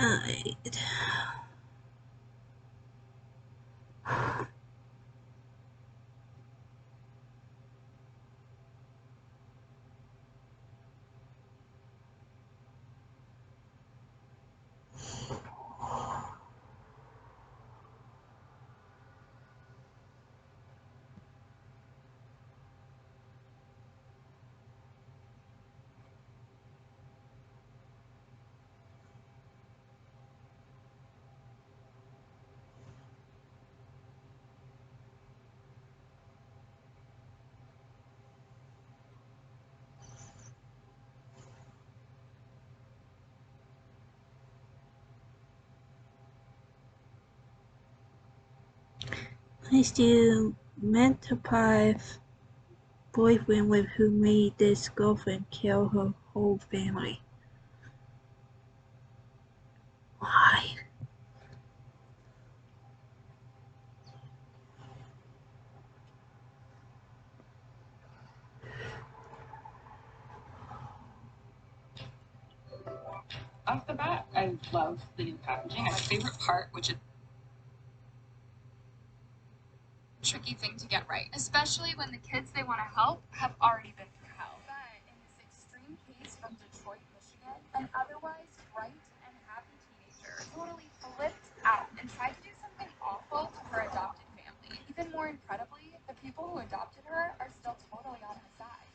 Alright. I still manipulative boyfriend with who made this girlfriend kill her whole family. Why? Off the bat, I love the new packaging. My favorite part, which is a tricky thing to get right, especially when the kids they want to help have already been through hell. But in this extreme case from Detroit, Michigan, an otherwise bright and happy teenager totally flipped out and tried to do something awful to her adopted family. Even more incredibly, the people who adopted her are still totally on her side.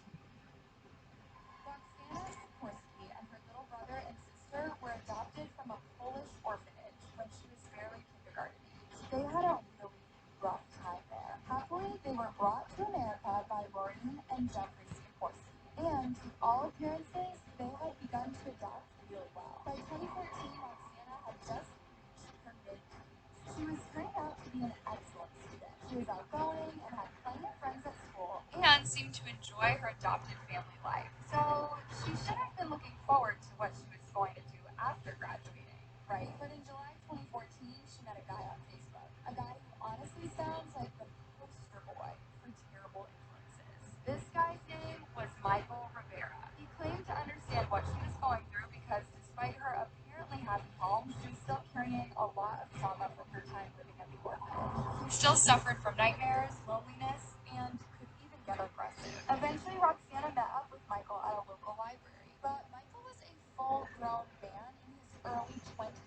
Roxana Sikorsky and her little brother and sister were adopted from a Polish orphanage when she was barely kindergarten age. They had a really rough time there. Happily, they were brought to America by Maureen and Jeffrey Sikorsky. And to all appearances, they had begun to adopt really well. By 2014, Roxana had just reached her mid-teens. She was turned out to be an excellent student. She was outgoing and had plenty of friends at school and seemed to enjoy her adopted family life. So she should have been looking forward to what she was going to do after graduating, right? But in July 2014, she met a guy on Facebook. A guy who honestly sounds like the poster boy for terrible influences. This guy's name was Michael Rivera. He claimed to understand what she was going through because despite her apparently happy home, she was still carrying a lot of trauma from her time living at the orphanage. She still suffered from nightmares, loneliness, and could even get aggressive. Eventually, Roxana met up with Michael at a local library. But Michael was a full-grown man in his early 20s,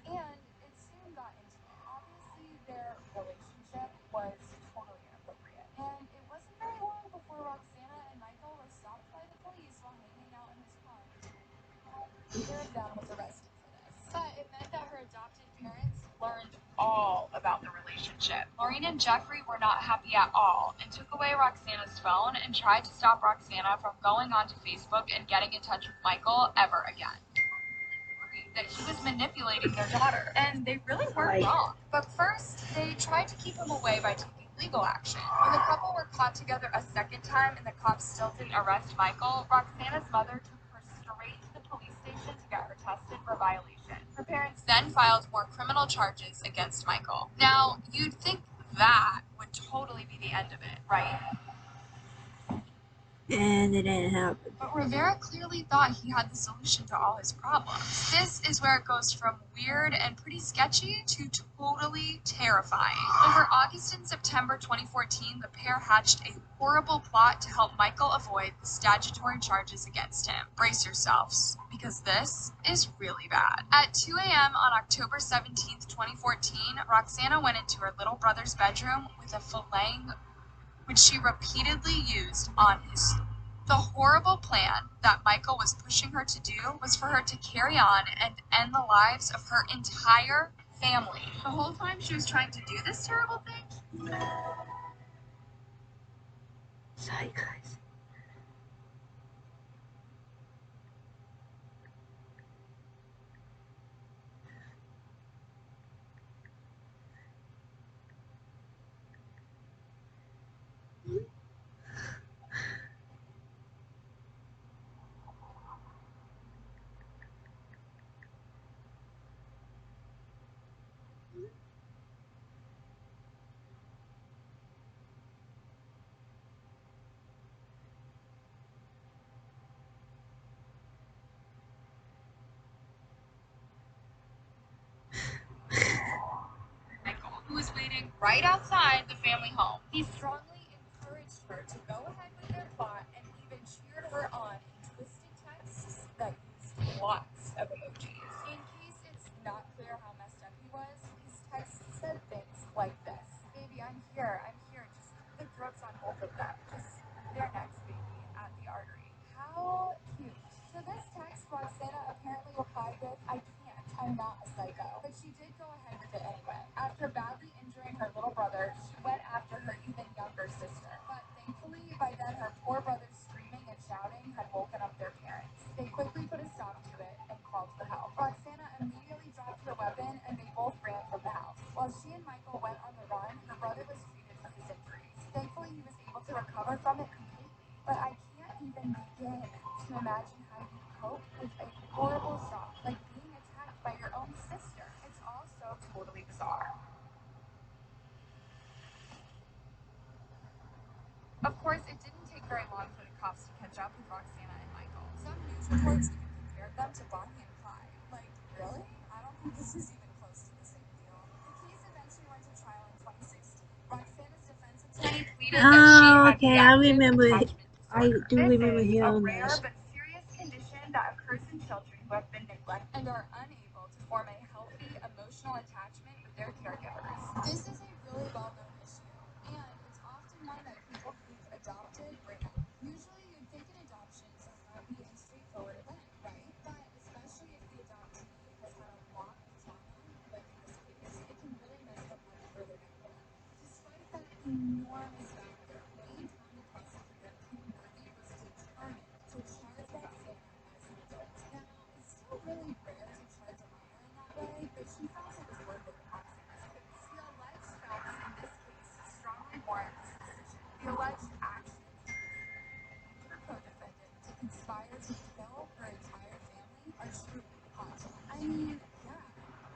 and it soon got intimate. Obviously, their relationship was totally inappropriate. And it wasn't very long before Roxana and Michael were stopped by the police while hanging out in his car. Neither of them was arrested for this. But it meant that her adopted parents learned all about the relationship. Maureen and Jeffrey were not happy at all and took away Roxana's phone and tried to stop Roxana from going onto Facebook and getting in touch with Michael ever again. Worried that he was manipulating their daughter, and they really weren't wrong. But first, they tried to keep him away by taking legal action. When the couple were caught together a second time and the cops still didn't arrest Michael, Roxana's mother took her straight to the police station to get her tested for violation. Her parents then filed more criminal charges against Michael. Now, you'd think that would totally be the end of it, right? And it didn't happen. But Rivera clearly thought he had the solution to all his problems. This is where it goes from weird and pretty sketchy to totally terrifying. Over August and September 2014, the pair hatched a horrible plot to help Michael avoid the statutory charges against him. Brace yourselves, because this is really bad. At 2 a.m. on October 17th, 2014, Roxana went into her little brother's bedroom with a filleting which she repeatedly used on his. The horrible plan that Michael was pushing her to do was for her to carry on and end the lives of her entire family. The whole time she was trying to do this terrible thing. Sorry, guys. right outside the family home. He strongly encouraged her to go ahead with their plot and even cheered her on in twisted texts that used lots of emojis. In case it's not clear how messed up he was, his text said things like this. Baby, I'm here, just the throats on both of them. Just their necks, baby, at the artery. How cute. To this text, Roxana apparently replied with, I can't, I'm not a psycho. But she did go ahead with it anyway. After badly injuring her little brother, she went after her even younger sister. But thankfully, by then her poor brother's screaming and shouting had woken up their parents. They quickly put a stop to it and called for help. Roxana immediately dropped her weapon and they both ran from the house. While she and Michael went on the run, her brother was treated for his injuries. Thankfully, he was able to recover from it completely. But I can't even begin to imagine how you cope with a horrible shock like being attacked by your own sister. It's all so totally bizarre. Of course, it didn't take very long for the cops to catch up with Roxana and Michael. Some news reports even compared them to Bonnie and Clyde. Like, really? I don't think this is even close to the same deal. The case eventually went to trial in 2016. Roxana's defense attorney pleaded that she Oh, had okay. I reactive remember. attachment I disorder. do This remember is a hearing rare this. but serious condition that occurs in children who have been neglected and are unable to form a healthy emotional attachment with their caregivers. This is a really well-known issue, and it's often one that people who've adopted bring up. Usually, you'd think an adoption is a happy and straightforward event, right? But especially if the adoptee has had a lot of trauma, like in this case, it can really mess them up further down the line. Despite that enormous factor, Wayne County prosecutor Kim Murphy was determined to charge Roxana as an adult. Now, it's still really rare to charge a minor in that way, but she felt it was worth it in Roxana's case. The alleged facts in this case strongly warrant this decision. The alleged actions her co-defendant to conspire to kill her entire family are truly haunting. I mean, yeah,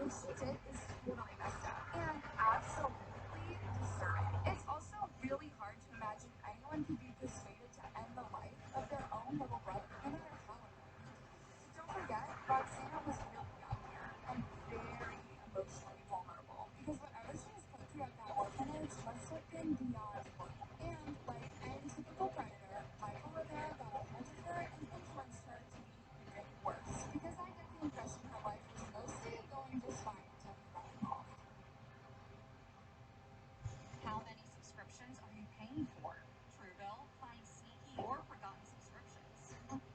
what she did is totally messed up and absolutely disturbing. It's also really hard to imagine anyone could be persuaded to end the life of their own little brother, no matter how annoying he can be. But don't forget, Roxana was really young here and very emotionally vulnerable because whatever she was put through at that orphanage must have been beyond horrible. And like any typical predator, Michael Rivera got a hold of her and influenced her to be even worse. Because I get the impression her life was mostly going just fine until he got involved. How many subscriptions are you paying for? Truebill, find sneaky or forgotten subscriptions.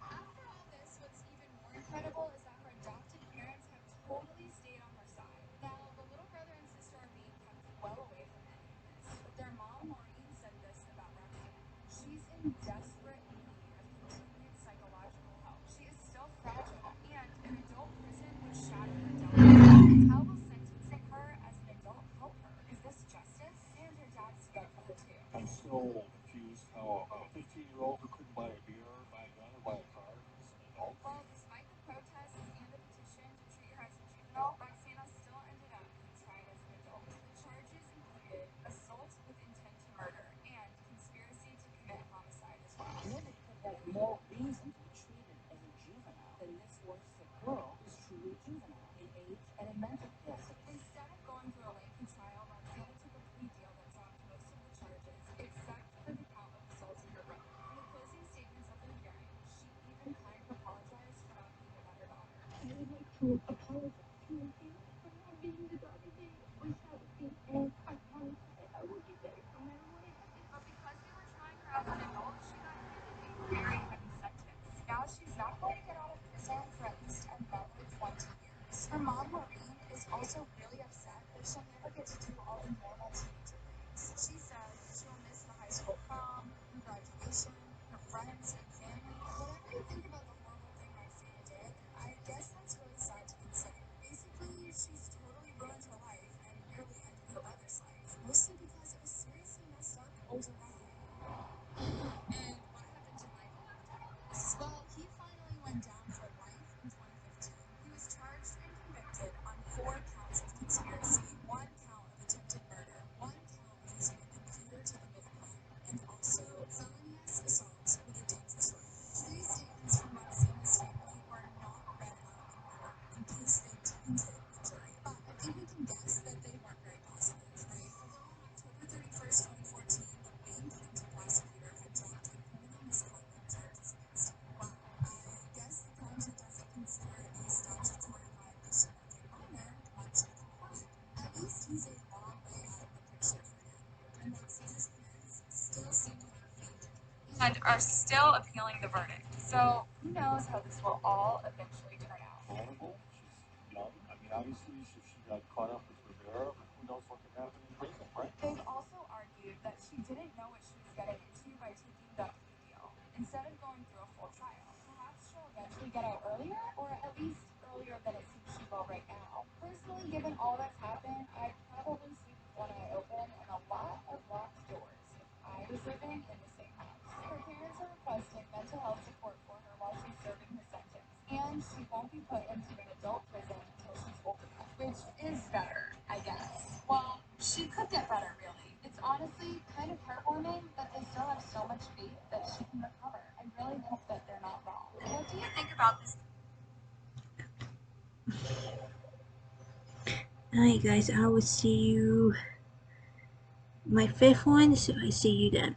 After all this, what's even more incredible is that her adopted parents have totally stayed on her side. Now, the little brother and sister are being kept well away from any of this, but their mom, Maureen, said this about Roxana. She's in desperate need of continued psychological help. She is still fragile, and an adult prison would shatter her delicately. How will sentencing her as an adult help her? Is this justice? And her dad stood up for her too. I'm still confused how a 15-year-old who couldn't buy a beer, buy a gun, or buy a car is an adult. Well, despite the protests and a petition to treat her as a juvenile, Roxana still ended up being tried as an adult. The charges included assault with intent to murder and conspiracy to commit homicide as well. Nobody could have more reason to be treated as a juvenile than this autistic girl who's truly juvenile in age and in mental capacity. Instead of going through a lengthy trial, Roxana took a plea deal that dropped most of the charges, except for the count of assaulting her brother. In the closing statements of her hearing, she even kind of apologized for not being a better daughter. I would like to apologize to you for not being the daughter they wish I would be, and I promise I will be better no matter what happens. But because they were trying her as an adult, she got handed a very heavy sentence. Now she's not going to get out of prison for at least another 20 years. Her mom, Maureen, is also really upset that she'll never get to do all the normal teenager things. She said she'll miss the high school prom, her graduation, her friends and family. Whatever you think about the horrible thing Roxana did, I guess that's really sad to consider. Basically, she's totally ruined her life. and are still appealing the verdict. So who knows how this will all eventually turn out. Vulnerable. She's young. I mean, obviously, if she got caught up with Rivera, who knows what could happen in prison, right? They've also argued that she didn't know what she was getting into by taking the plea deal instead of going through a full trial. Perhaps she'll eventually get out earlier, or at least earlier than it seems she will right now. Personally, given all that's happened, I'd probably sleep with one eye open and a lot of locked doors if I was living in the same house. Her parents are requesting mental health support for her while she's serving her sentence, and she won't be put into an adult prison until she's old enough, which is better, I guess. Well, she could get better, really. It's honestly kind of heartwarming that they still have so much faith that she can recover. I really hope that they're not wrong. What do you think about this? Alright guys, I will see you my fifth one, so I see you then.